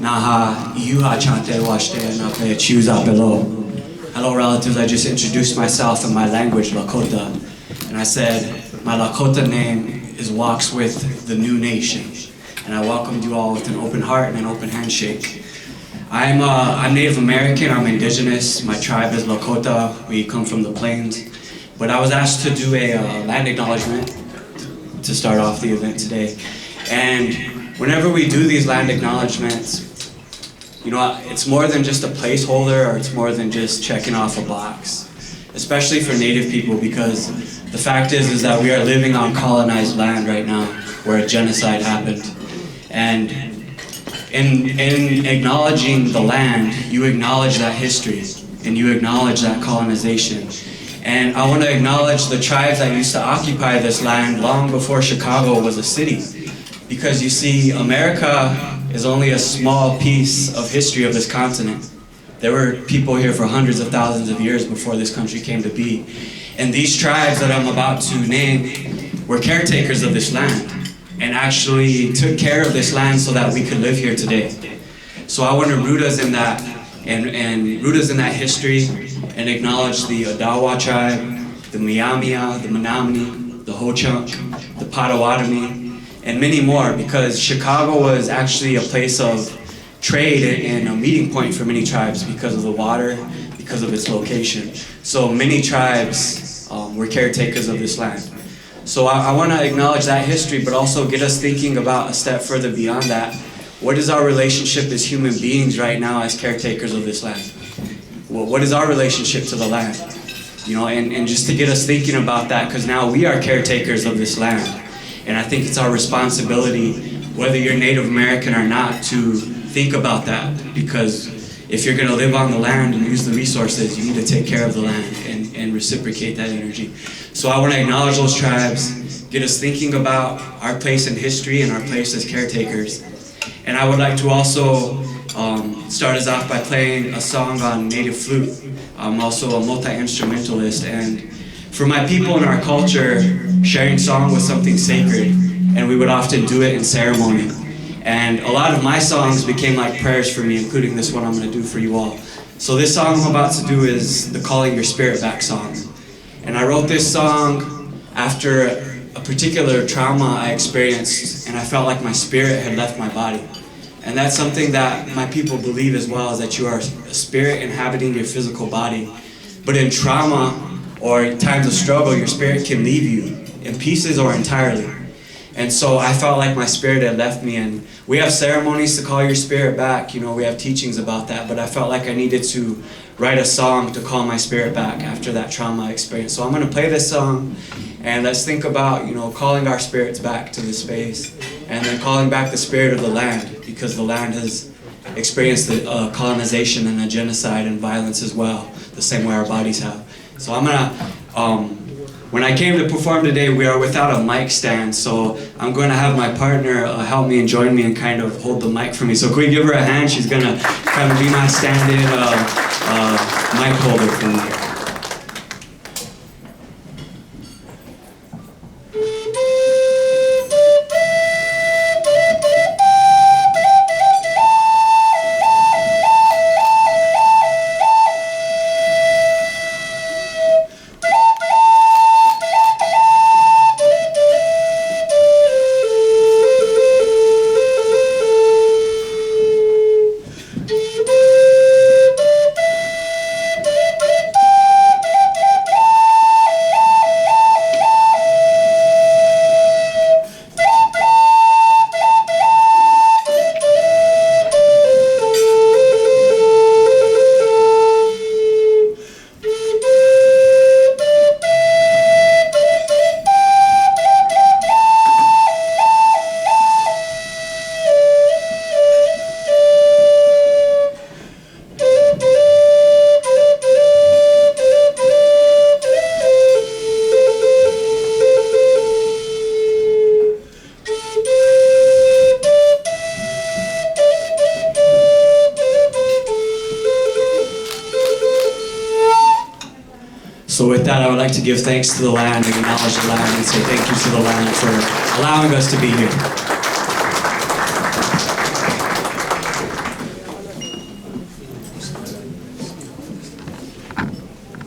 Naha Iuha Chante Washte Nape Chuza Below. Hello relatives, I just introduced myself in my language, Lakota. And I said, my Lakota name is Walks with the New Nation. And I welcomed you all with an open heart and an open handshake. I'm Native American, I'm indigenous, my tribe is Lakota, we come from the plains. But I was asked to do a land acknowledgement to start off the event today. And whenever we do these land acknowledgements, you know, it's more than just a placeholder, or it's more than just checking off a box. Especially for Native people, because the fact is that we are living on colonized land right now, where a genocide happened. And in acknowledging the land, you acknowledge that history, and you acknowledge that colonization. And I want to acknowledge the tribes that used to occupy this land long before Chicago was a city. Because you see, America is only a small piece of history of this continent. There were people here for hundreds of thousands of years before this country came to be. And these tribes that I'm about to name were caretakers of this land, and actually took care of this land so that we could live here today. So I want to root us in that, and root us in that history, and acknowledge the Odawa tribe, the Miamia, the Menominee, the Ho-Chunk, the Potawatomi, and many more, because Chicago was actually a place of trade and a meeting point for many tribes because of the water, because of its location. So many tribes were caretakers of this land. So I want to acknowledge that history, but also get us thinking about a step further beyond that. What is our relationship as human beings right now as caretakers of this land? Well, what is our relationship to the land? You know, and just to get us thinking about that, because now we are caretakers of this land. And I think it's our responsibility, whether you're Native American or not, to think about that. Because if you're going to live on the land and use the resources, you need to take care of the land and reciprocate that energy. So I want to acknowledge those tribes, get us thinking about our place in history and our place as caretakers. And I would like to also start us off by playing a song on native flute. I'm also a multi-instrumentalist, and for my people in our culture, sharing song was something sacred, and we would often do it in ceremony. And a lot of my songs became like prayers for me, including this one I'm going to do for you all. So this song I'm about to do is the Calling Your Spirit Back song. And I wrote this song after a particular trauma I experienced, and I felt like my spirit had left my body. And that's something that my people believe as well, is that you are a spirit inhabiting your physical body. But in trauma or times of struggle, your spirit can leave you in pieces or entirely. And so I felt like my spirit had left me, and we have ceremonies to call your spirit back. You know, we have teachings about that, but I felt like I needed to write a song to call my spirit back after that trauma experience. So I'm going to play this song, and let's think about, you know, calling our spirits back to this space, and then calling back the spirit of the land, because the land has experienced the colonization and the genocide and violence as well, the same way our bodies have. So I'm gonna, when I came to perform today, we are without a mic stand, so I'm going to have my partner help me and join me and kind of hold the mic for me. So can we give her a hand? She's going to kind of be my stand-in mic holder for me. So with that, I would like to give thanks to the land and acknowledge the land and say thank you to the land for allowing us to be here.